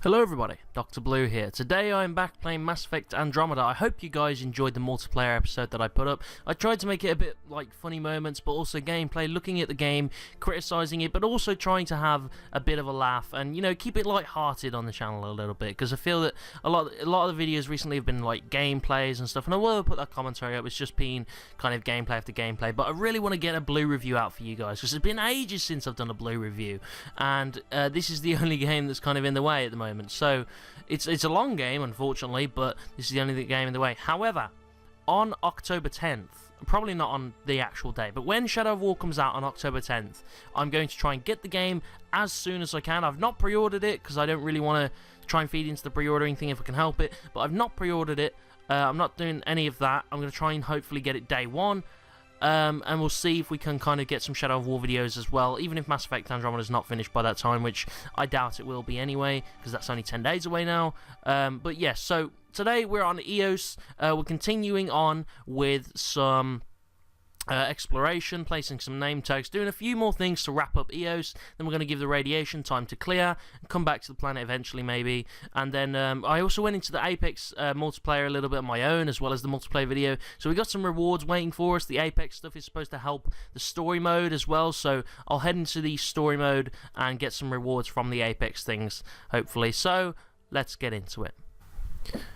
Hello everybody, Dr. Blue here. Today I'm back playing Mass Effect Andromeda. I hope you guys enjoyed the multiplayer episode that I put up. I tried to make it a bit like funny moments, but also gameplay, looking at the game, criticising it, but also trying to have a bit of a laugh and, you know, keep it light-hearted on the channel a little bit, because I feel that a lot of the videos recently have been like gameplays and stuff, and I will put that commentary up. It's just been kind of gameplay after gameplay, but I really want to get a Blue review out for you guys, because it's been ages since I've done a Blue review, and this is the only game that's kind of in the way at the moment. So it's a long game, unfortunately, but this is the only game in the way. However, on October 10th, probably not on the actual day, but when Shadow of War comes out on October 10th, I'm going to try and get the game as soon as I can. I've not pre-ordered it because I don't really want to try and feed into the pre-ordering thing if I can help it, but I've not pre-ordered it. I'm not doing any of that. I'm going to try and hopefully get it day one. And we'll see if we can kind of get some Shadow of War videos as well, even if Mass Effect Andromeda is not finished by that time, which I doubt it will be anyway, because that's only 10 days away now. But yes, so today we're on EOS. We're continuing on with some exploration, placing some name tags, doing a few more things to wrap up EOS. Then we're going to give the radiation time to clear and come back to the planet eventually, maybe. And then I also went into the Apex multiplayer a little bit on my own, as well as the multiplayer video. So we got some rewards waiting for us. The Apex stuff is supposed to help the story mode as well, so I'll head into the story mode and get some rewards from the Apex things, hopefully. So let's get into it.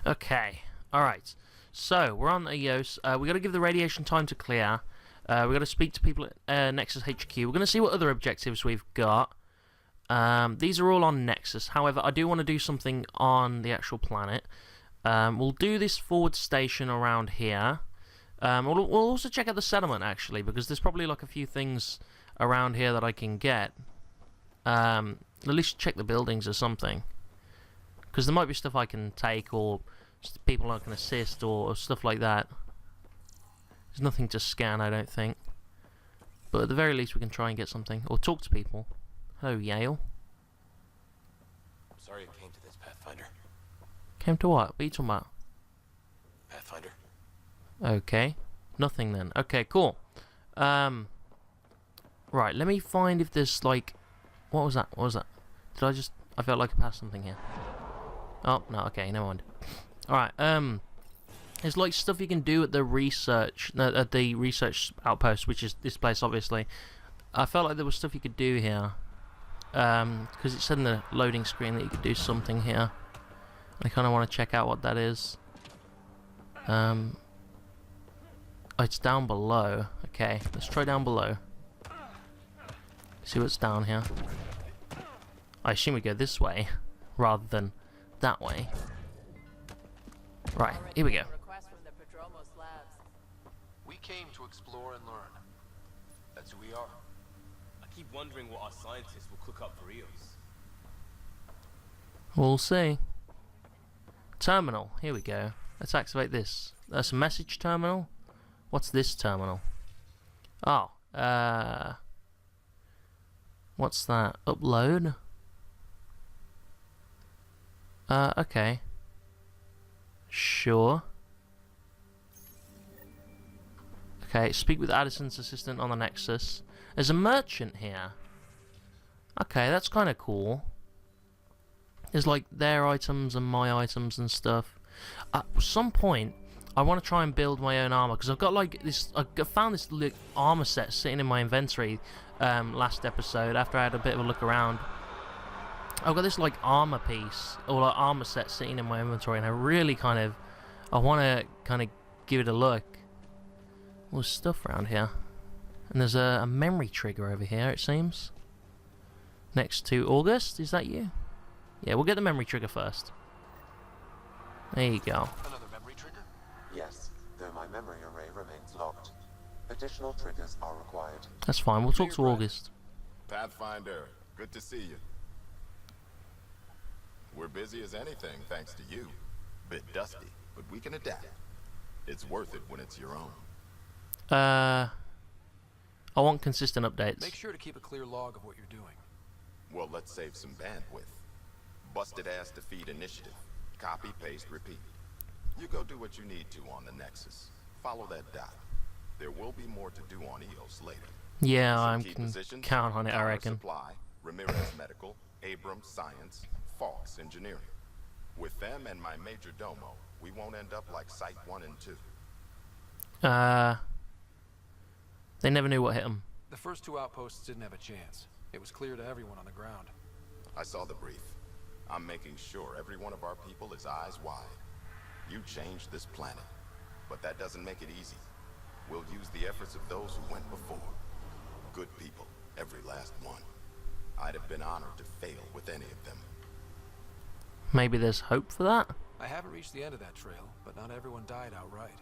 Okay, alright. So we're on EOS. We got to give the radiation time to clear. We've got to speak to people at Nexus HQ. We're going to see what other objectives we've got. These are all on Nexus. However, I do want to do something on the actual planet. We'll do this forward station around here. We'll also check out the settlement, actually, because there's probably like a few things around here that I can get. At least check the buildings or something. Because there might be stuff I can take, or people I can assist, or stuff like that. There's nothing to scan, I don't think. But at the very least we can try and get something. Or talk to people. Hello, Yale. I'm sorry I came to this, Pathfinder. Came to what? What are you talking about? Pathfinder. Okay. Nothing then. Okay, cool. Right, let me find if there's like... What was that? What was that? Did I just... I felt like I passed something here. Oh, no, okay, never mind. Alright, there's like stuff you can do at the research outpost, which is this place, obviously. I felt like there was stuff you could do here, because it said in the loading screen that you could do something here. I kind of want to check out what that is. Oh, it's down below. Okay, let's try down below. See what's down here. I assume we go this way rather than that way. Right, here we go. We came to explore and learn. That's who we are. I keep wondering what our scientists will cook up for EOS. We'll see. Terminal, here we go. Let's activate this. That's a message terminal. What's this terminal? Oh, what's that? Upload? Okay. Sure. Okay, speak with Addison's assistant on the Nexus. There's a merchant here. Okay, that's kind of cool. There's like their items and my items and stuff. At some point, I want to try and build my own armor, because I've got like this. I found this armor set sitting in my inventory last episode after I had a bit of a look around. I've got this like armor piece or like armor set sitting in my inventory, and I really I want to kind of give it a look. There's stuff around here. And there's a memory trigger over here, it seems. Next to August, is that you? Yeah, we'll get the memory trigger first. There you go. Another memory trigger? Yes, though my memory array remains locked. Additional triggers are required. That's fine, we'll talk to August. Pathfinder, good to see you. We're busy as anything, thanks to you. Bit dusty, but we can adapt. It's worth it when it's your own. I want consistent updates. Make sure to keep a clear log of what you're doing. Well, let's save some bandwidth. Busted ass defeat initiative. Copy, paste, repeat. You go do what you need to on the Nexus. Follow that dot. There will be more to do on EOS later. Yeah, Some I key can positions, count on it, I Power reckon. Supply, Ramirez Medical, Abrams Science, Falk's engineering. With them and my major domo, we won't end up like Site 1 and 2. They never knew what hit them. The first two outposts didn't have a chance. It was clear to everyone on the ground. I saw the brief. I'm making sure every one of our people is eyes wide. You changed this planet, but that doesn't make it easy. We'll use the efforts of those who went before. Good people, every last one. I'd have been honored to fail with any of them. Maybe there's hope for that? I haven't reached the end of that trail, but not everyone died outright.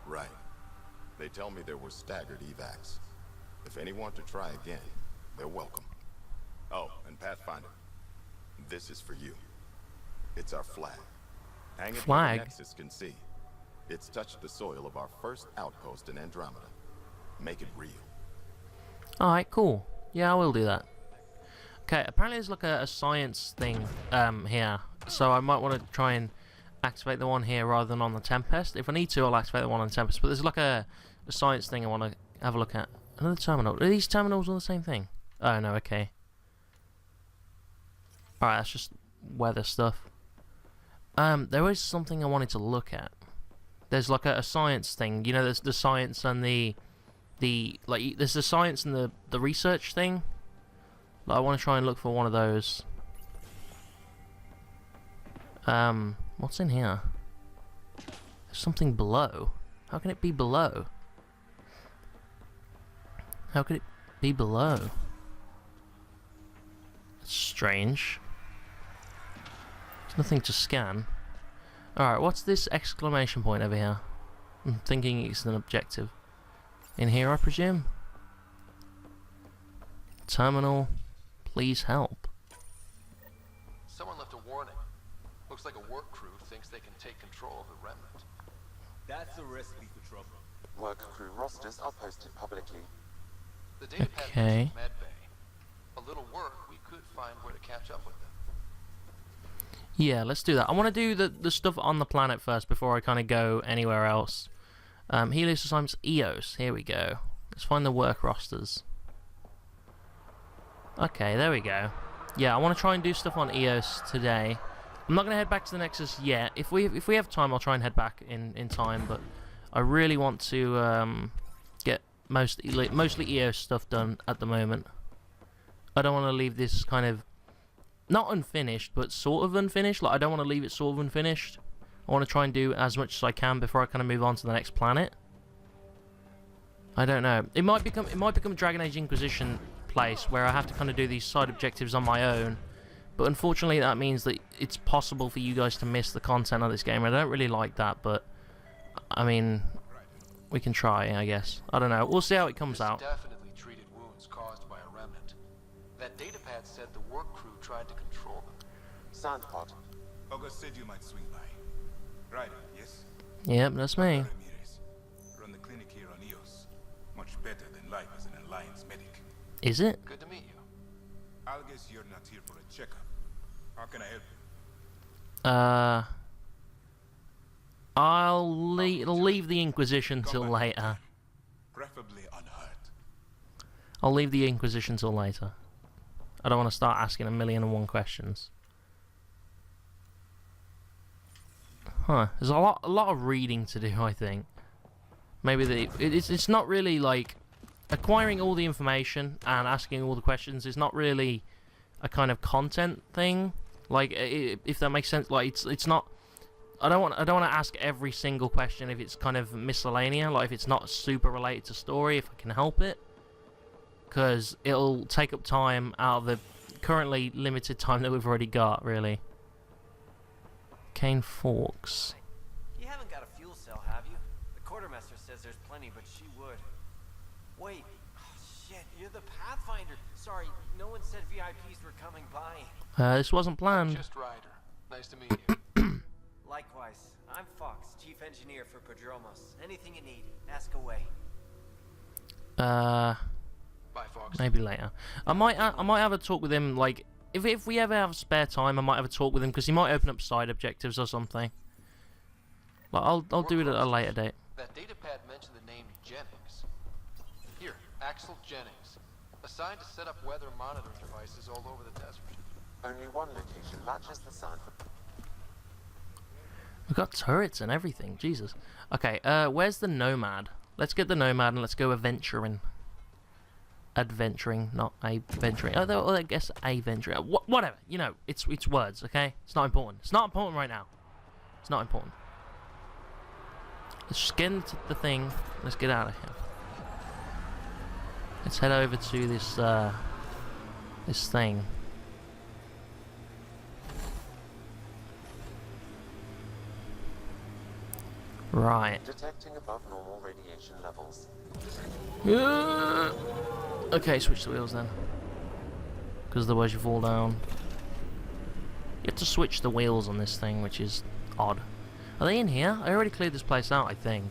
Right. They tell me there were staggered evacs. If any want to try again, they're welcome. Oh, and Pathfinder, this is for you. It's our flag. Hang it where the Nexus can see. It's touched the soil of our first outpost in Andromeda. Make it real. Alright, cool. Yeah, I will do that. Okay, apparently there's like a science thing here. So I might want to try and activate the one here rather than on the Tempest. If I need to, I'll activate the one on the Tempest. But there's like a science thing I want to have a look at. Another terminal. Are these terminals all the same thing? Oh, no, okay. Alright, that's just weather stuff. There is something I wanted to look at. There's like a science thing. You know, there's the science and the like, there's the science and the research thing. Like, I want to try and look for one of those. What's in here? There's something below. How can it be below? How could it be below? That's strange. There's nothing to scan. Alright, what's this exclamation point over here? I'm thinking it's an objective. In here, I presume? Terminal, please help. Someone left a warning. Looks like a work crew thinks they can take control of the remnant. That's a recipe for trouble. Work crew rosters are posted publicly. The data pad Okay. mentions medbay. A little work, we could find where to catch up with them. Yeah, let's do that. I want to do the stuff on the planet first before I kind of go anywhere else. Helios assignments EOS. Here we go. Let's find the work rosters. Okay, there we go. Yeah, I want to try and do stuff on EOS today. I'm not going to head back to the Nexus yet. If we have time, I'll try and head back in time. But I really want to get mostly EOS stuff done at the moment. I don't want to leave this kind of not unfinished, but sort of unfinished. Like, I don't want to leave it sort of unfinished. I want to try and do as much as I can before I kind of move on to the next planet. I don't know. It might become a Dragon Age Inquisition place where I have to kind of do these side objectives on my own. But unfortunately, that means that it's possible for you guys to miss the content of this game. I don't really like that, but I mean, we can try, I guess. I don't know. We'll see how it comes out. Definitely treated wounds caused by a remnant. That datapad said the work crew tried to control them. Sandpod. August said you might swing by. Ryder, yes? Yep, that's me. Ramirez. Run the clinic here on EOS. Much better than life as an Alliance medic. Is it? Good to meet you. I'll guess you're not here for a checkup. How can I help you? I'll leave the Inquisition till later. Preferably unhurt. I'll leave the Inquisition till later. I don't want to start asking 1,000,001 questions. Huh. There's a lot of reading to do, I think. Maybe it's not really like acquiring all the information and asking all the questions is not really a kind of content thing. Like, if that makes sense. Like, it's not. I don't want to ask every single question if it's kind of miscellaneous. Like, if it's not super related to story, if I can help it, because it'll take up time out of the currently limited time that we've already got. Really. Cane Forks. You haven't got a fuel cell, have you? The quartermaster says there's plenty, but she would. Wait. Oh, shit, you're the Pathfinder. Sorry, no one said VIPs were coming by. This wasn't planned. Just Ryder. Nice to meet you. Likewise. I'm Fox, chief engineer for Podromos. Anything you need, ask away. Bye, Fox. Maybe later. I might have a talk with him. Like, if we ever have spare time, I might have a talk with him because he might open up side objectives or something. Like, I'll do it at a later date. That datapad mentioned the name Jennings. Here, Axel Jennings. Assigned to set up weather monitoring devices all over the desert. Only one location matches the sign for... We've got turrets and everything. Jesus. Okay, where's the Nomad? Let's get the Nomad and let's go adventuring. Adventuring, not adventuring. Oh, I guess adventuring. Whatever. You know, it's words, okay? It's not important. It's not important right now. It's not important. Let's just get into the thing. Let's get out of here. Let's head over to this, this thing. Right. Detecting above normal radiation levels. Okay, switch the wheels then. Because otherwise you fall down. You have to switch the wheels on this thing, which is odd. Are they in here? I already cleared this place out, I think.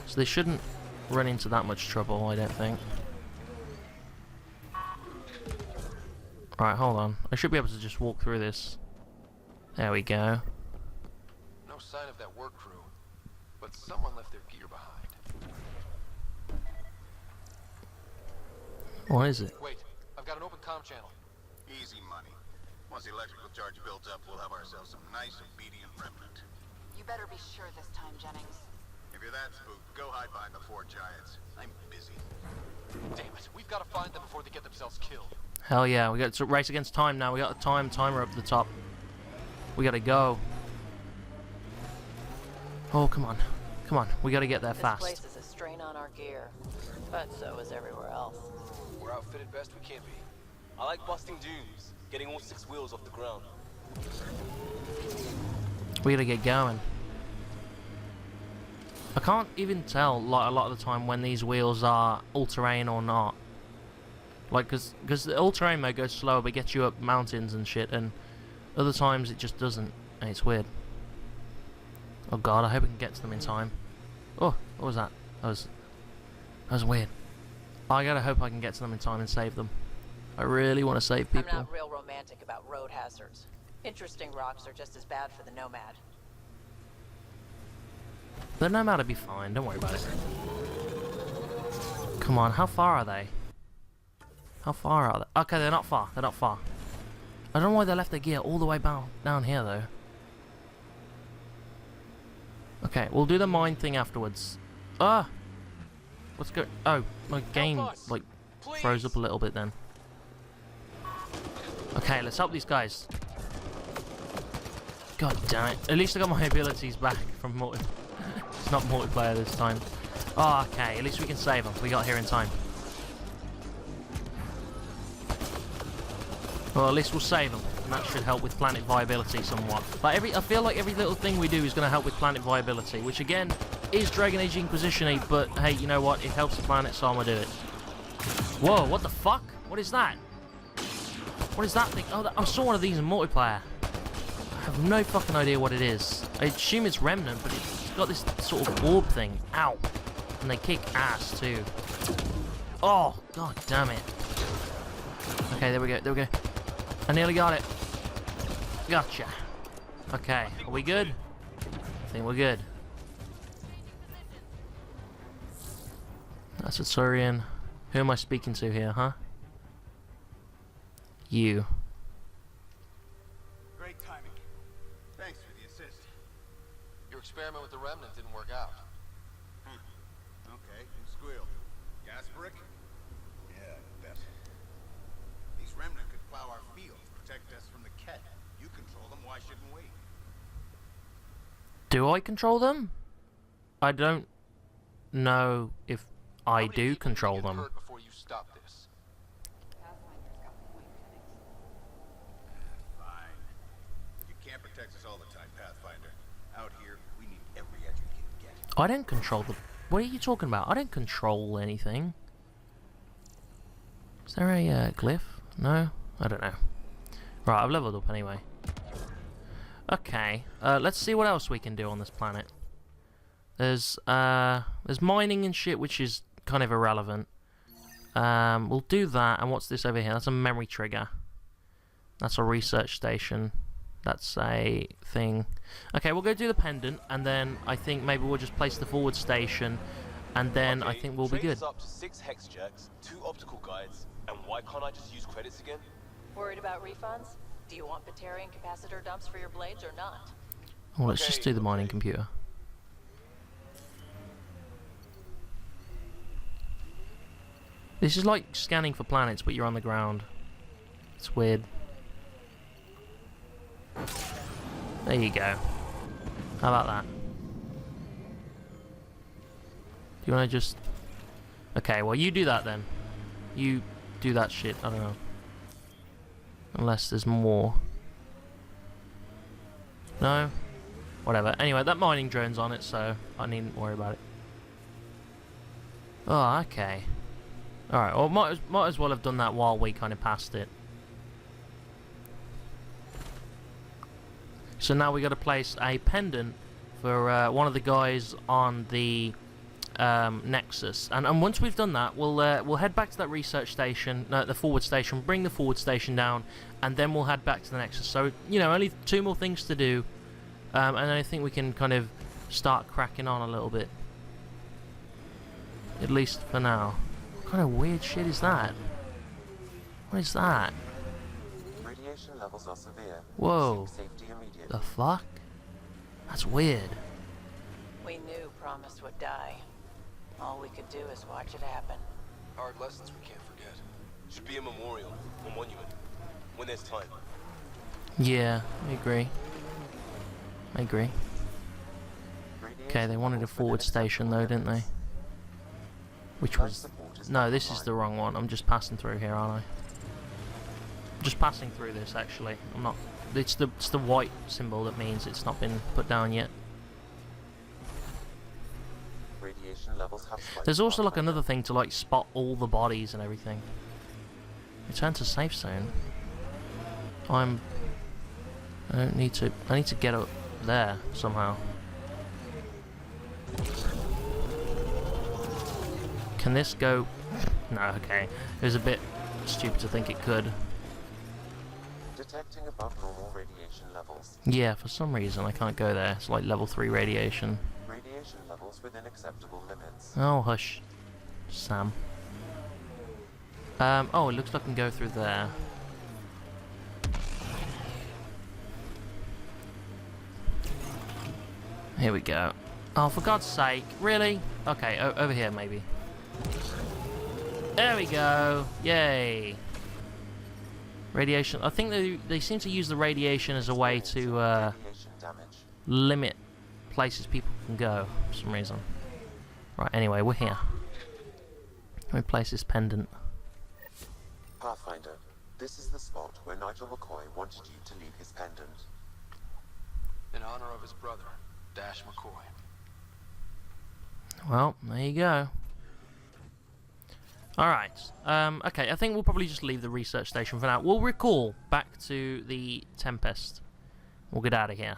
So they shouldn't run into that much trouble, I don't think. Right, hold on. I should be able to just walk through this. There we go. No sign of that work crew, but someone left their gear behind. What is it? Wait, I've got an open comm channel. Easy money. Once the electrical charge builds up, we'll have ourselves some nice obedient remnant. You better be sure this time, Jennings. If you're that spooked, go hide behind the four giants. I'm busy. Damn it, we've got to find them before they get themselves killed. Hell yeah, we got to race against time now. We got a timer up the top. We gotta go. Oh, come on. Come on, we gotta get there fast. This place is a strain on our gear, but so is everywhere else. We're outfitted best we can be. I like busting dunes, getting all 6 wheels off the ground. We gotta get going. I can't even tell, like, a lot of the time when these wheels are all-terrain or not. Like, because the all-terrain mode goes slower but gets you up mountains and shit, and other times it just doesn't, and it's weird. Oh god, I hope we can get to them in time. Oh, what was that? That was weird. I gotta hope I can get to them in time and save them. I really want to save people. I'm not real romantic about road hazards. Interesting rocks are just as bad for the Nomad. The Nomad will be fine, don't worry about it. Come on, how far are they? How far are they? Okay, they're not far. They're not far. I don't know why they left their gear all the way down here, though. Okay, we'll do the mine thing afterwards. Ah! What's going... Oh, my game, like, froze up a little bit then. Okay, let's help these guys. God damn it. At least I got my abilities back from It's not multiplayer this time. Oh, okay, at least we can save them. We got here in time. Well, at least we'll save them, and that should help with planet viability somewhat. Like I feel like every little thing we do is going to help with planet viability, which again is Dragon Age Inquisition-y, but hey, you know what? It helps the planet, so I'm gonna do it. Whoa, what the fuck? What is that? What is that thing? Oh, I saw one of these in multiplayer. I have no fucking idea what it is. I assume it's Remnant, but it's got this sort of orb thing. Ow. And they kick ass too. Oh, god damn it. Okay, there we go, there we go. I nearly got it. Gotcha. Okay, are we good? I think we're good. That's a Turian. Who am I speaking to here, huh? You. Great timing. Thanks for the assist. Your experiment with the remnant didn't work out. Okay, who squealed? Gas brick? Yeah, I bet. These remnant could plow our fields, protect us from the Ket. You control them, why shouldn't we? Do I control them? I don't know if I do control them. Before you stop this. Fine. You can't protect us all the time, Pathfinder. Out here, we need every edge we can get. I don't control them. What are you talking about? I don't control anything. Is there a glyph? No? I don't know. Right, I've leveled up anyway. Okay, let's see what else we can do on this planet. There's mining and shit, which is kind of irrelevant. We'll do that, and what's this over here? That's a memory trigger. That's a research station. That's a thing. Okay, we'll go do the pendant, and then I think maybe we'll just place the forward station, and then I think we'll be good. Up to 6 hex jacks, 2 optical guides, and why can't I just use credits again? Worried about refunds? Do you want Batarian capacitor dumps for your blades or not? Well, let's just do the mining computer. This is like scanning for planets, but you're on the ground. It's weird. There you go. How about that? Do you want to just... Okay, well you do that then. You do that shit, I don't know. Unless there's more. No? Whatever. Anyway, that mining drone's on it, so I needn't worry about it. Oh, okay. Alright, well might as well have done that while we kind of passed it. So now we got to place a pendant for one of the guys on the Nexus, and once we've done that, we'll head back to that research station, no, the forward station, bring the forward station down, and then we'll head back to the Nexus. So you know, only 2 more things to do, and I think we can kind of start cracking on a little bit, at least for now. What kind of weird shit is that? What is that? Radiation levels are severe. Whoa. Seek safety immediately. The fuck? That's weird. We knew Promised would die. All we could do is watch it happen. Hard lessons we can't forget. Should be a memorial or monument when there's time. Yeah, I agree. I agree. Okay, they wanted a forward station though, didn't they? Which was... No, this is the wrong one. I'm just passing through here, aren't I? I'm just passing through this, actually. I'm not... It's the white symbol that means it's not been put down yet. Radiation levels have spiked. There's also like another thing to like spot all the bodies and everything. Return to safe zone. I need to get up there somehow. Can this go? No, okay. It was a bit stupid to think it could. Detecting above normal radiation levels. Yeah, for some reason I can't go there. It's like level 3 radiation. Radiation levels within acceptable limits. Oh, hush, Sam. Oh, it looks like I can go through there. Here we go. Oh, for God's sake, really? Okay, over here maybe. There we go. Yay. Radiation. I think they seem to use the radiation as a way to Radiation damage. limit places people can go for some reason. Right, anyway, we're here. Let me place this pendant. Pathfinder, this is the spot where Nigel McCoy wanted you to leave his pendant. In honor of his brother, Dash McCoy. Well, there you go. Alright, okay, I think we'll probably just leave the research station for now. We'll recall back to the Tempest. We'll get out of here.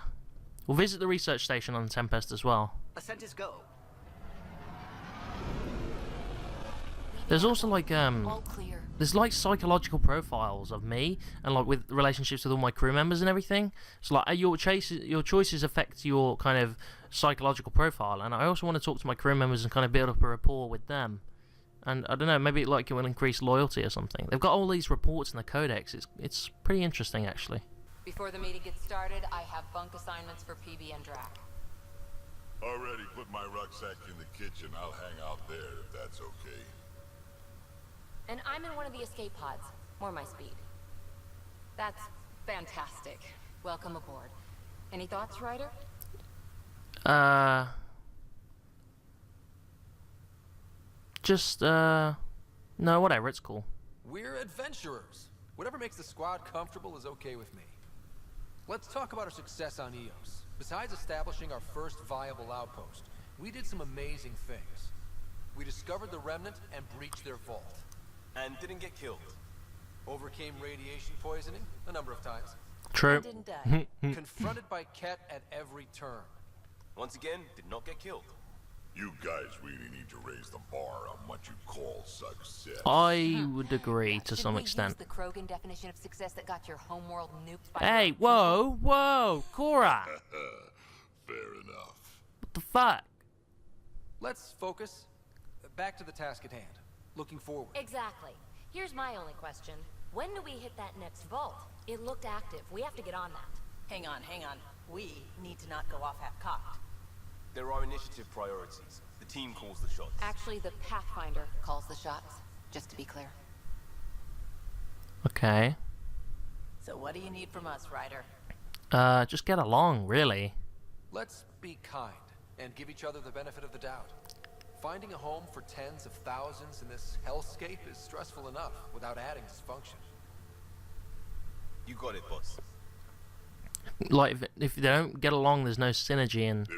We'll visit the research station on the Tempest as well. Ascent is go. There's also like, All clear. there's like psychological profiles of me, and like with relationships with all my crew members and everything. So like your choices affect your kind of psychological profile, and I also want to talk to my crew members and kind of build up a rapport with them. And I don't know, maybe like it will increase loyalty or something. They've got all these reports in the codex. It's pretty interesting actually. Before the meeting gets started, I have bunk assignments for PB and Drac. Already put my rucksack in the kitchen. I'll hang out there if that's okay. And I'm in one of the escape pods. More my speed. That's fantastic. Welcome aboard. Any thoughts, Ryder? No, whatever, it's cool. We're adventurers. Whatever makes the squad comfortable is okay with me. Let's talk about our success on Eos. Besides establishing our first viable outpost, we did some amazing things. We discovered the Remnant and breached their vault. And didn't get killed. Overcame radiation poisoning a number of times. True. Didn't die. Confronted by Ket at every turn. Once again, did not get killed. You guys really need to raise the bar on what you call success. I would agree to some extent. Use the Krogan definition of success that got your homeworld nuked by... Hey, whoa, Cora! Fair enough. What the fuck? Let's focus. Back to the task at hand. Looking forward. Exactly. Here's my only question. When do we hit that next vault? It looked active. We have to get on that. Hang on. We need to not go off half-cocked. There are initiative priorities. The team calls the shots. Actually, the Pathfinder calls the shots, just to be clear. Okay. So what do you need from us, Ryder? Just get along, really. Let's be kind and give each other the benefit of the doubt. Finding a home for tens of thousands in this hellscape is stressful enough without adding dysfunction. You got it, boss. Like, if they don't get along, there's no synergy, and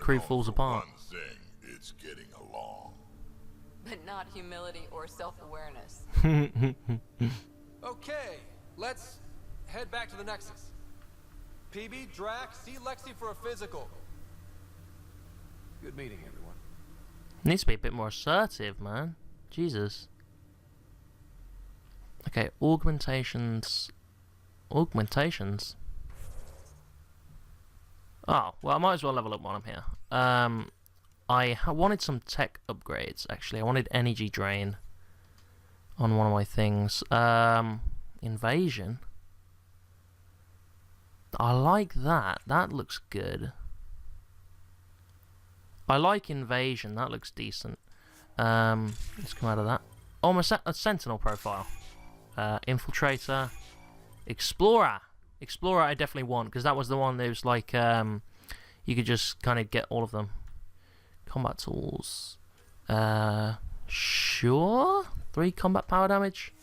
crew falls apart. One thing, it's getting along. But not humility or self-awareness. Okay, let's head back to the Nexus. PB, Drac, see Lexi for a physical. Good meeting, everyone. Needs to be a bit more assertive, man. Jesus. Okay, augmentations. Augmentations? Oh, well, I might as well level up while I'm here. I wanted some tech upgrades, actually. I wanted energy drain on one of my things. Invasion. I like that. That looks good. I like invasion. That looks decent. Let's come out of that. Oh, a sentinel profile. Infiltrator. Explorer. Explorer I definitely want, because that was the one that was like, you could just kind of get all of them. Combat tools. Sure. 3 combat power damage.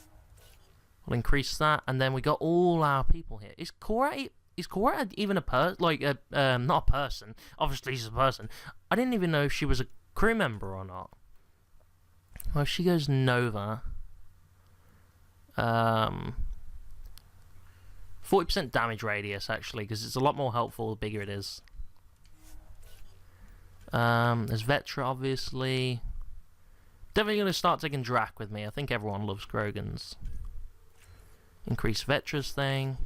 We'll increase that, and then we got all our people here. Is Cora even a person? Like, not a person. Obviously, she's a person. I didn't even know if she was a crew member or not. Well, if she goes Nova, 40% damage radius, actually, because it's a lot more helpful the bigger it is. There's Vetra, obviously. Definitely going to start taking Drac with me. I think everyone loves Krogans. Increase Vetra's thing.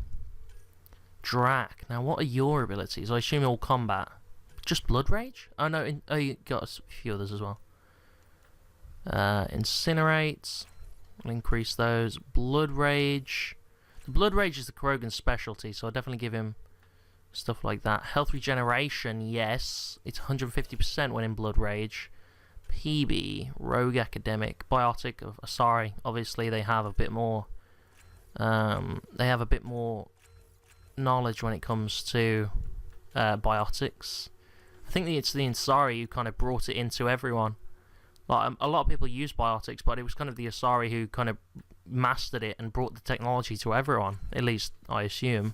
Drac. Now, what are your abilities? I assume all combat. Just Blood Rage? Oh, no. You got a few others as well. Incinerate. We'll increase those. Blood Rage. Blood Rage is the Krogan specialty, so I'll definitely give him stuff like that. Health regeneration, yes. It's 150% when in Blood Rage. PB, Rogue Academic, Biotic of Asari. Obviously, they have a bit more. They have a bit more knowledge when it comes to biotics. I think it's the Asari who kind of brought it into everyone. Like, a lot of people use biotics, but it was kind of the Asari who kind of mastered it and brought the technology to everyone. At least, I assume.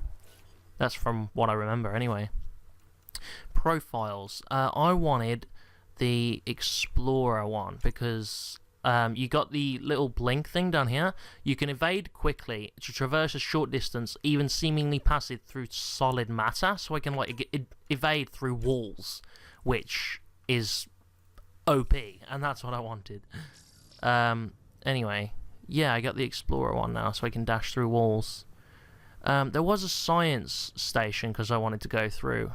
That's from what I remember, anyway. Profiles. I wanted the Explorer one, because you got the little blink thing down here. You can evade quickly to traverse a short distance, even seemingly pass it through solid matter. So I can like evade through walls, which is OP, and that's what I wanted. Anyway, yeah, I got the Explorer one now, so I can dash through walls. There was a science station because I wanted to go through.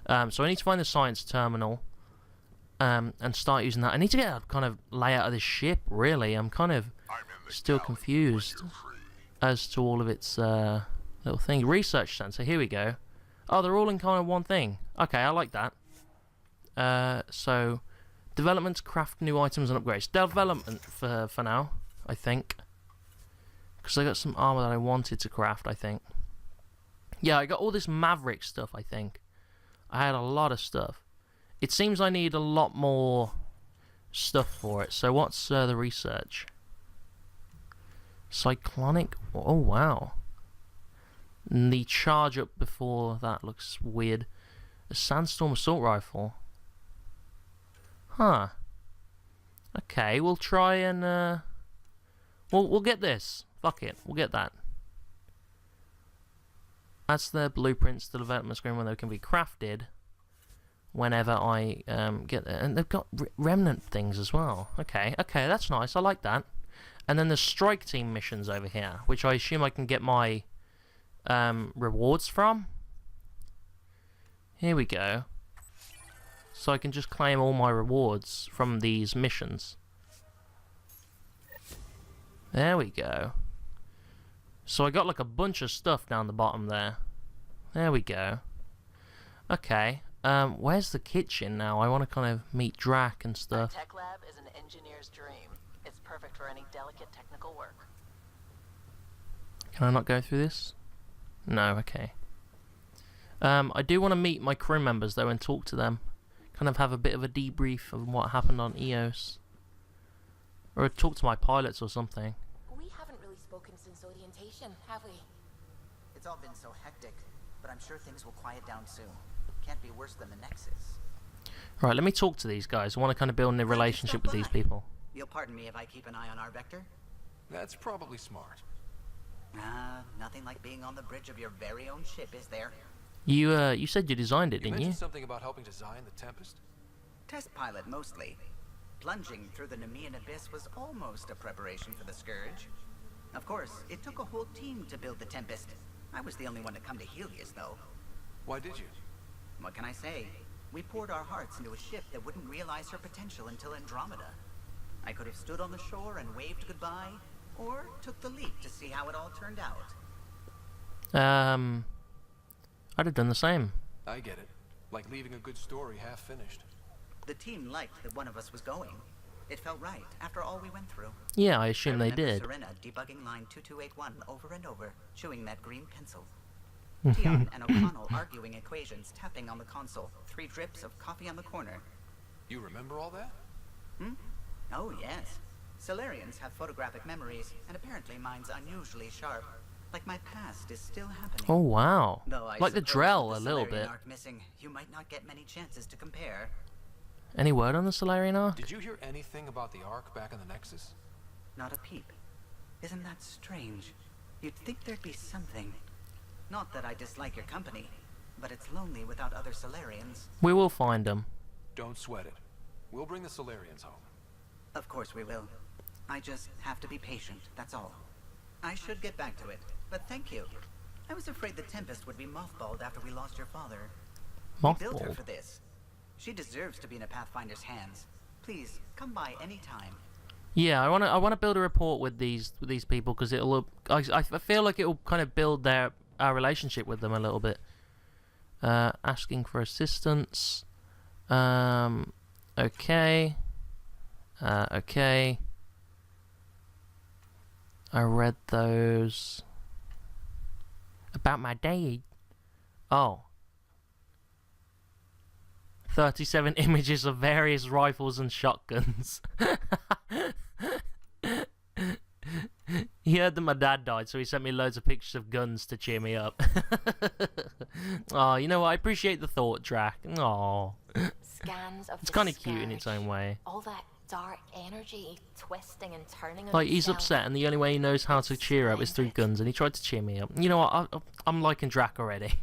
So I need to find the science terminal and start using that. I need to get a kind of layout of this ship, really. I'm kind of still confused as to all of its little things. Research center, here we go. Oh, they're all in kind of one thing. Okay, I like that. So, development to craft new items and upgrades. Development for now, I think. Because I got some armor that I wanted to craft, I think. Yeah, I got all this Maverick stuff, I think. I had a lot of stuff. It seems I need a lot more stuff for it. So what's the research? Cyclonic? Oh, wow. And the charge up before that looks weird. A Sandstorm Assault Rifle. Huh. Okay, we'll try and... We'll get this. Fuck it, we'll get that. That's the blueprints, the development screen when they can be crafted. Whenever I get there. And they've got remnant things as well. Okay, that's nice, I like that. And then the strike team missions over here, which I assume I can get my rewards from. Here we go. So I can just claim all my rewards from these missions. There we go. So I got like a bunch of stuff down the bottom there. There we go. Okay. Where's the kitchen now? I want to kind of meet Drac and Our stuff. tech lab is an engineer's dream. It's perfect for any delicate technical work. Can I not go through this? No, okay. I do want to meet my crew members though and talk to them. Kind of have a bit of a debrief of what happened on Eos. Or talk to my pilots or something. We haven't really spoken since orientation, have we? It's all been so hectic, but I'm sure things will quiet down soon. Can't be worse than the Nexus. Right, let me talk to these guys. I want to kind of build a relationship with these people. You'll pardon me if I keep an eye on our vector? That's probably smart. Nothing like being on the bridge of your very own ship, is there? You said you designed it, You didn't you? mentioned something about helping design the Tempest? Test pilot, mostly. Plunging through the Nemean abyss was almost a preparation for the Scourge. Of course, it took a whole team to build the Tempest. I was the only one to come to Helios, though. Why did you? What can I say? We poured our hearts into a ship that wouldn't realize her potential until Andromeda. I could have stood on the shore and waved goodbye, or took the leap to see how it all turned out. I'd have done the same. I get it. Like leaving a good story half finished. The team liked that one of us was going. It felt right, after all we went through. Yeah, I assume they remember did. Serena debugging line 2281 over and over, chewing that green pencil. Tion and O'Connell arguing equations, tapping on the console, 3 drips of coffee on the corner. You remember all that? Oh, yes. Solarians have photographic memories, and apparently mine's unusually sharp. Like my past is still happening. Oh, wow. Though I Like the suppose Drell with a the little Solarian bit. arc missing, you might not get many chances to compare. Any word on the Solarian arc? Did you hear anything about the Ark back in the Nexus? Not a peep. Isn't that strange? You'd think there'd be something. Not that I dislike your company, but it's lonely without other Solarians. We will find them. Don't sweat it. We'll bring the Solarians home. Of course we will. I just have to be patient, that's all. I should get back to it, but thank you. I was afraid the Tempest would be mothballed after we lost your father. We built her Mothballed? for this. She deserves to be in a Pathfinder's hands. Please, come by any time. Yeah, I wanna build a rapport with these people because it'll. I feel like it'll kind of build our relationship with them a little bit. Asking for assistance. Okay. Okay. I read those. About my dad. Oh. 37 images of various rifles and shotguns. He heard that my dad died, so he sent me loads of pictures of guns to cheer me up. Oh, you know what? I appreciate the thought, Drac. Oh. Scans of It's the kind of cute in Scourge. its own way. All that dark energy twisting and turning on Like, he's itself. upset, and the only way he knows how to cheer up is through guns, and he tried to cheer me up. You know what? I'm liking Drac already.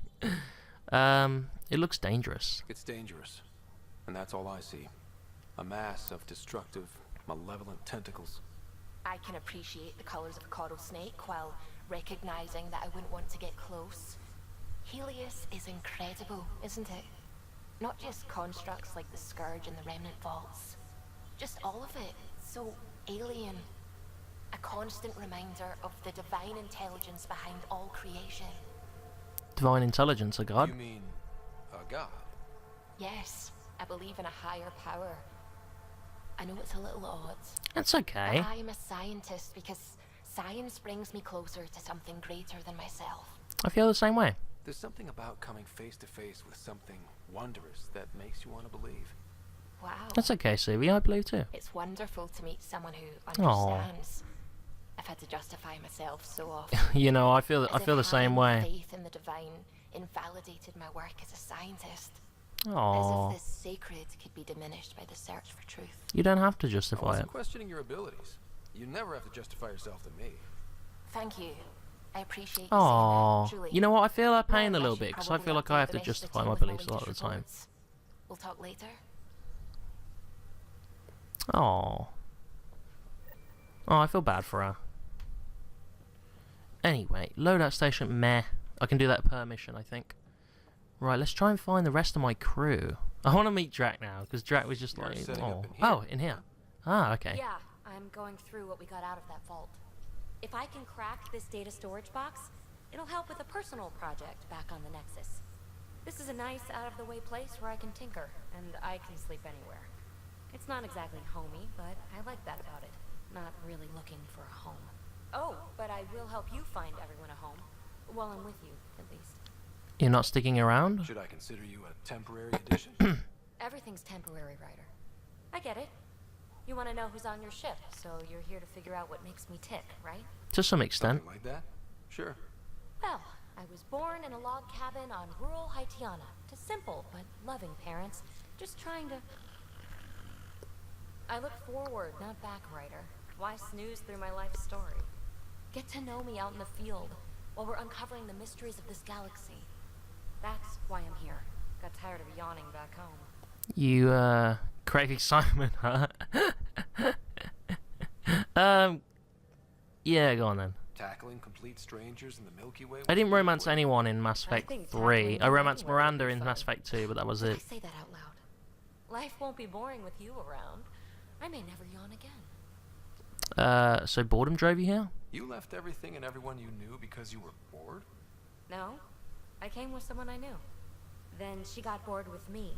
It looks dangerous. It's dangerous. And that's all I see. A mass of destructive, malevolent tentacles. I can appreciate the colors of a coral snake while recognizing that I wouldn't want to get close. Helios is incredible, isn't it? Not just constructs like the Scourge and the Remnant Vaults. Just all of it. So alien. A constant reminder of the divine intelligence behind all creation. Divine intelligence, a god? You mean a god? Yes, I believe in a higher power. I know it's a little odd. That's okay. But I am a scientist because science brings me closer to something greater than myself. I feel the same way. There's something about coming face to face with something wondrous that makes you want to believe. Wow. That's okay, Suvi. I believe too. It's wonderful to meet someone who Aw. understands. I've had to justify myself so often. You know, I feel As if the same having way. Faith in the divine invalidated my work as a scientist. Aww. As if this sacred could be diminished by the search for truth. You don't have to I justify wasn't it. questioning your abilities. You never have to justify yourself to me. Thank you. I appreciate you Aww. saying that, truly. You know what? I feel that pain Well, a little should bit because I probably feel like update I have the to rest of the justify team my with more beliefs a lot of the latest time. reports. We'll talk later. Aww. Oh, I feel bad for her. Anyway, loadout station, meh. I can do that per mission, I think. Right, let's try and find the rest of my crew. I want to meet Drac now, because Drac was just You're like, setting oh. up in here. Oh, in here. Ah, okay. Yeah, I'm going through what we got out of that vault. If I can crack this data storage box, it'll help with a personal project back on the Nexus. This is a nice, out-of-the-way place where I can tinker, and I can sleep anywhere. It's not exactly homey, but I like that about it. Not really looking for a home. Oh, but I will help you find everyone a home. While I'm with you, at least. You're not sticking around? Should I consider you a temporary addition? Everything's temporary, Ryder. I get it. You want to know who's on your ship, so you're here to figure out what makes me tick, right? To some extent. Something like that? Sure. Well, I was born in a log cabin on rural Haitiana to simple but loving parents, just trying to... I look forward, not back, Ryder. Why snooze through my life story? Get to know me out in the field, while we're uncovering the mysteries of this galaxy. That's why I'm here. Got tired of yawning back home. You, Craig Simon, huh? Yeah, go on then. Tackling complete strangers in the Milky Way. I didn't romance anyone in Mass Effect 3. I romanced Miranda in Mass Effect 2, but that was it. I say that out loud. Life won't be boring with you around. I may never yawn again. So boredom drove you here? You left everything and everyone you knew because you were bored? No. I came with someone I knew. Then she got bored with me.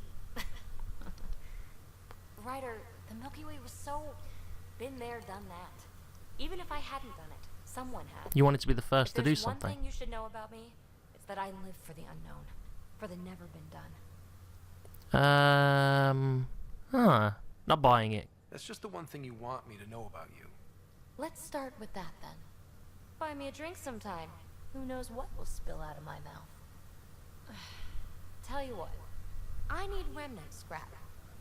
Ryder, the Milky Way was so... been there, done that. Even if I hadn't done it, someone had. You wanted to be the first to do There's something. one thing you should know about me. It's that I live for the unknown. For the never been done. Not buying it. That's just the one thing you want me to know about you. Let's start with that then. Buy me a drink sometime. Who knows what will spill out of my mouth. Tell you what, I need remnant scrap.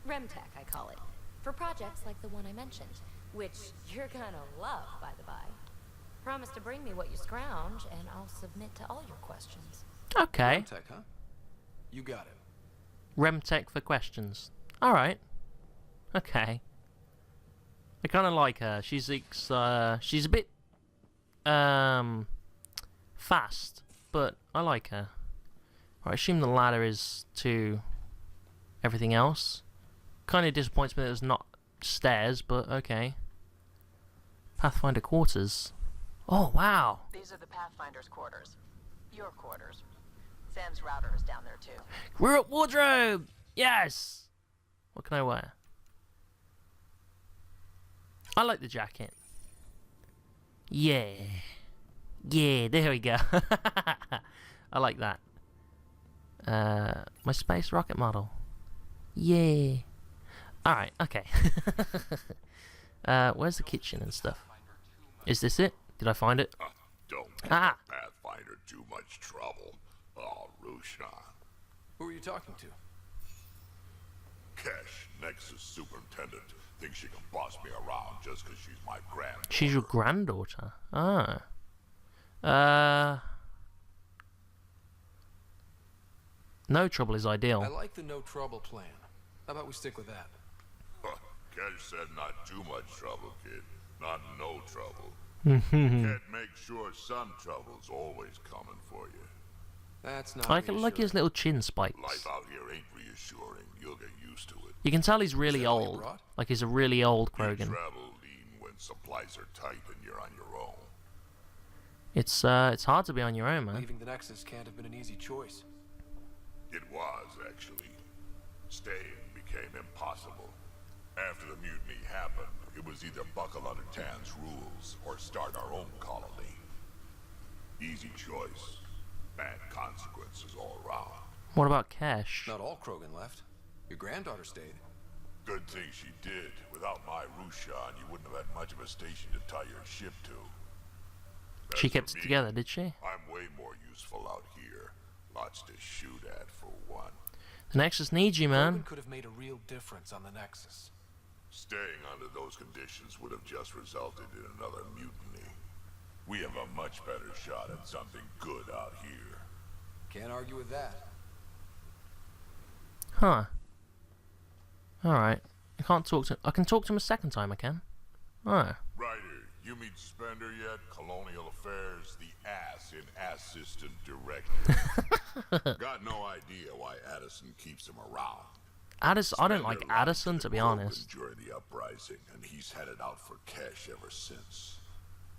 Remtech, I call it. For projects like the one I mentioned. Which you're gonna love, by the by. Promise to bring me what you scrounge, and I'll submit to all your questions. Okay. Remtech, huh? You got it. Remtech for questions. Alright. Okay. I kind of like her. She's a bit fast, but I like her. I assume the ladder is to everything else. Kind of disappoints me that there's not stairs, but okay. Pathfinder quarters. Oh wow. These are the Pathfinder's quarters. Your quarters. Sam's router is down there too. We're at wardrobe. Yes. What can I wear? I like the jacket. Yeah. Yeah, there we go. I like that. My space rocket model. Yeah. Alright, okay. Where's the kitchen and stuff? Is this it? Did I find it? Don't give the Pathfinder too much trouble. Oh, Rushan. Who are you talking to? Kesh, Nexus Superintendent, thinks she can boss me around just because she's my granddaughter. She's your granddaughter? Ah. No trouble is ideal. I like the no trouble plan. How about we stick with that? Kesh said not too much trouble, kid. Not no trouble. Can't make sure some trouble's always coming for you. That's not I like his little chin spikes. Life out here ain't reassuring. You'll get used to it. You can tell he's really old. Like he's a really old Krogan. You travel lean when supplies are tight and you're on your own. It's hard to be on your own, man. Leaving the Nexus can't have been an easy choice. It was, actually. Staying became impossible. After the mutiny happened, it was either buckle under Tan's rules or start our own colony. Easy choice. Bad consequences all around. What about Kesh? Not all Krogan left. Your granddaughter stayed. Good thing she did. Without my Rushan, you wouldn't have had much of a station to tie your ship to. She kept it together, did she? I'm way more useful out here. Lots to shoot at, for one. The Nexus needs you, man. Krogan could have made a real difference on the Nexus. Staying under those conditions would have just resulted in another mutiny. We have a much better shot at something good out here. Can't argue with that. Huh. Alright. I can't talk to... I can talk to him a second time, I can. Alright. Ryder, you meet Spender yet? Colonial Affairs, the ass in Assistant Director. Got no idea why Addison keeps him around. I don't like Addison, to be honest. During the uprising, and he's headed out for Kesh ever since.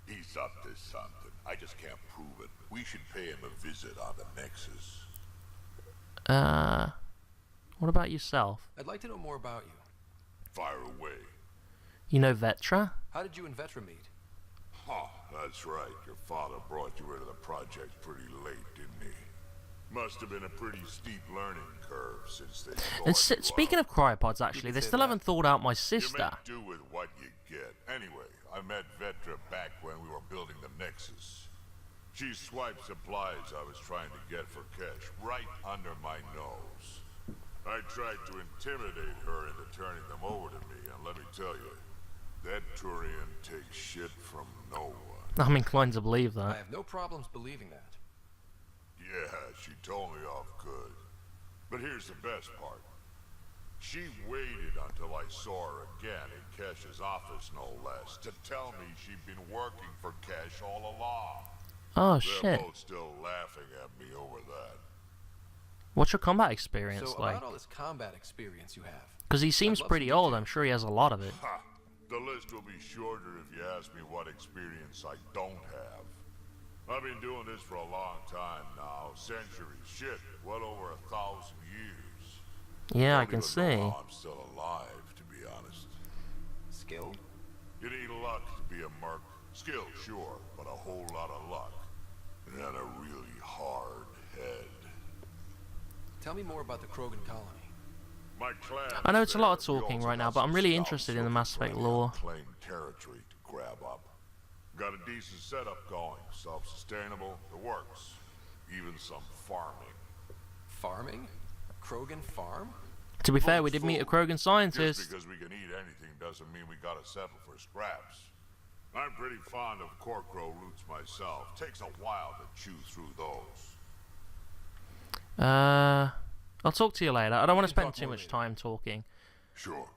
He's up to something. I just can't prove it. We should pay him a visit on the Nexus. What about yourself? I'd like to know more about you. Fire away. You know Vetra? How did you and Vetra meet? Huh, that's right. Your father brought you into the project pretty late, didn't he? Must have been a pretty steep learning curve since they And speaking of cryopods, actually, they still haven't thawed out my sister. You make do with what you get. Anyway, I met Vetra back when we were building the Nexus. She swiped supplies I was trying to get for cash right under my nose. I tried to intimidate her into turning them over to me, and let me tell you, that Turian takes shit from no one. I'm inclined to believe that. I have no problems believing that. Yeah, she told me off good. But here's the best part. She waited until I saw her again in Kesh's office, no less, to tell me she'd been working for Kesh all along. Oh, They're shit. both still laughing at me over that. What's your combat experience So like? about all this combat experience you have. Because he seems pretty old. I'm sure he has a lot of it. Ha! The list will be shorter if you ask me what experience I don't have. I've been doing this for a long time now. Centuries. Shit, well over 1,000 years. Yeah, I Don't can even see. know how I'm still alive, to be honest. Skill? You need luck to be a merc. Skill, sure, but a whole lot of luck. And a really hard head. Tell me more about the Krogan colony. My clan I know it's a lot of there. We talking also right now, have but I'm some really scouts interested in the over Mass Effect plenty lore. unclaimed territory to grab up. Got a decent setup going. Self-sustainable. The works. Even some farming. Farming? Krogan farm? To be fair, we did meet a Krogan scientist. Just because we can eat anything doesn't mean we gotta settle for scraps. I'm pretty fond of Corkrow roots myself. Takes a while to chew through those. I'll talk to you later. I don't want to spend too much time talking. Sure.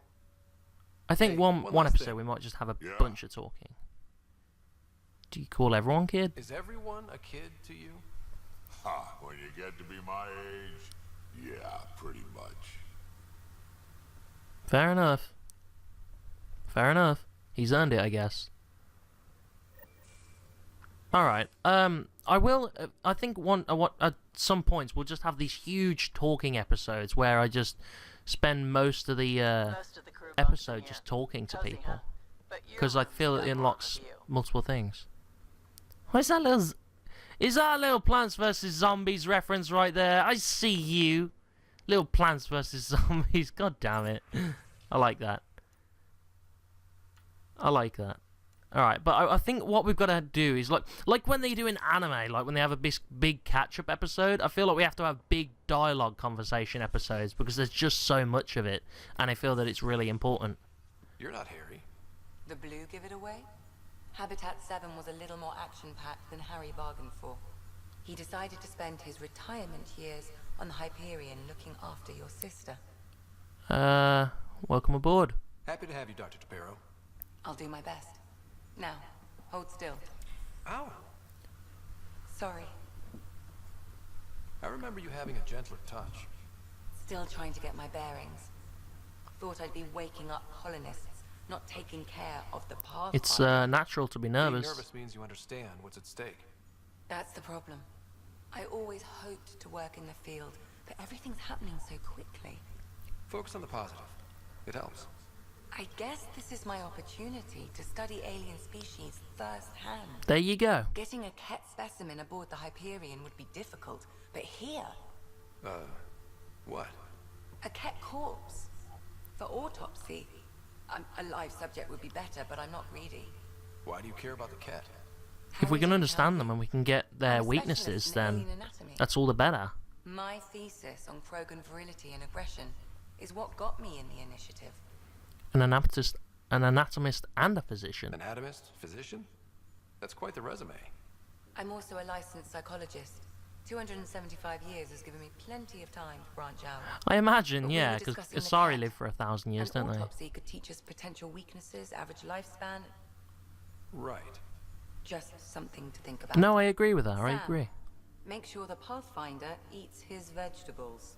I think Hey, one last episode thing. we might just have a Yeah? bunch of talking. Do you call everyone kid? Is everyone a kid to you? Ha, when you get to be my age, yeah, pretty much. Fair enough. Fair enough. He's earned it, I guess. Alright, I will, I think at some points we'll just have these huge talking episodes where I just spend most of the episode just talking to people. Because I feel it unlocks multiple things. Where's that little... Is that a little Plants vs. Zombies reference right there? I see you. Little Plants vs. Zombies. God damn it. I like that. I like that. Alright, but I think what we've got to do is like when they do in anime, like when they have a big catch-up episode, I feel like we have to have big dialogue conversation episodes because there's just so much of it, and I feel that it's really important. You're not Harry. The blue give it away? Habitat 7 was a little more action-packed than Harry bargained for. He decided to spend his retirement years on the Hyperion looking after your sister. Welcome aboard. Happy to have you, Dr. Tapero. I'll do my best. Now, hold still. Ow. Sorry. I remember you having a gentler touch. Still trying to get my bearings. Thought I'd be waking up colonists, not taking care of the path. It's natural to be nervous. Being nervous means you understand what's at stake. That's the problem. I always hoped to work in the field, but everything's happening so quickly. Focus on the positive. It helps. I guess this is my opportunity to study alien species firsthand. There you go. Getting a Ket specimen aboard the Hyperion would be difficult, but here... What? A Ket corpse. For autopsy. A live subject would be better, but I'm not greedy. Why do you care about the Ket? If we can understand them and we can get their weaknesses, then that's all the better. My thesis on Krogan virility and aggression is what got me in the initiative. An anatomist and a physician. Anatomist? Physician? That's quite the resume. I'm also a licensed psychologist. 275 years has given me plenty of time to branch out. I imagine, But we yeah, were because discussing the Asari Ket. lived for 1,000 years, An don't they? autopsy could teach us potential weaknesses, average lifespan. Right. Just something to think about. No, I agree with that. I Sam, agree. Make sure the Pathfinder eats his vegetables.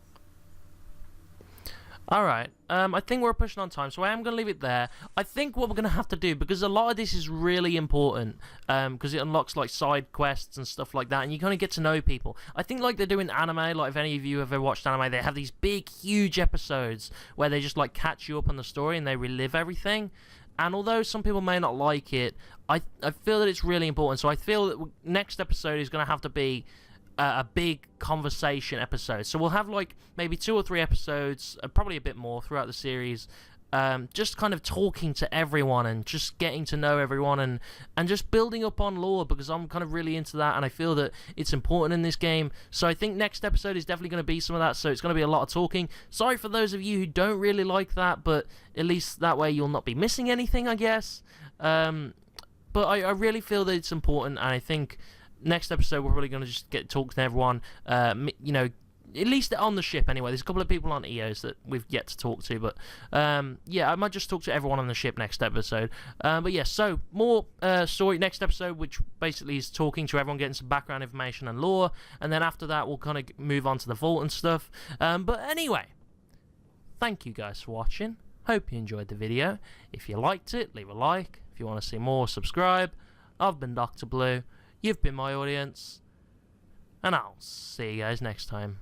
Alright, I think we're pushing on time, so I am going to leave it there. I think what we're going to have to do, because a lot of this is really important, because it unlocks, like, side quests and stuff like that, and you kind of get to know people. I think, like, they do in anime, like, if any of you have ever watched anime, they have these big, huge episodes where they just, like, catch you up on the story and they relive everything. And although some people may not like it, I feel that it's really important. So I feel that next episode is going to have to be a big conversation episode. So we'll have like maybe 2 or 3 episodes, probably a bit more throughout the series, just kind of talking to everyone and just getting to know everyone and just building up on lore, because I'm kind of really into that and I feel that it's important in this game. So I think next episode is definitely going to be some of that, so it's going to be a lot of talking. Sorry for those of you who don't really like that, but at least that way you'll not be missing anything, I guess. But I really feel that it's important, and I think next episode we're probably going to just get talking to everyone, you know, at least on the ship anyway. There's a couple of people on EOS that we've yet to talk to, but yeah, I might just talk to everyone on the ship next episode. But yeah, so more story next episode, which basically is talking to everyone, getting some background information and lore, and then after that we'll kind of move on to the vault and stuff. But anyway, thank you guys for watching. Hope you enjoyed the video. If you liked it, leave a like. If you want to see more, subscribe. I've been Dr. Blue. You've been my audience, and I'll see you guys next time.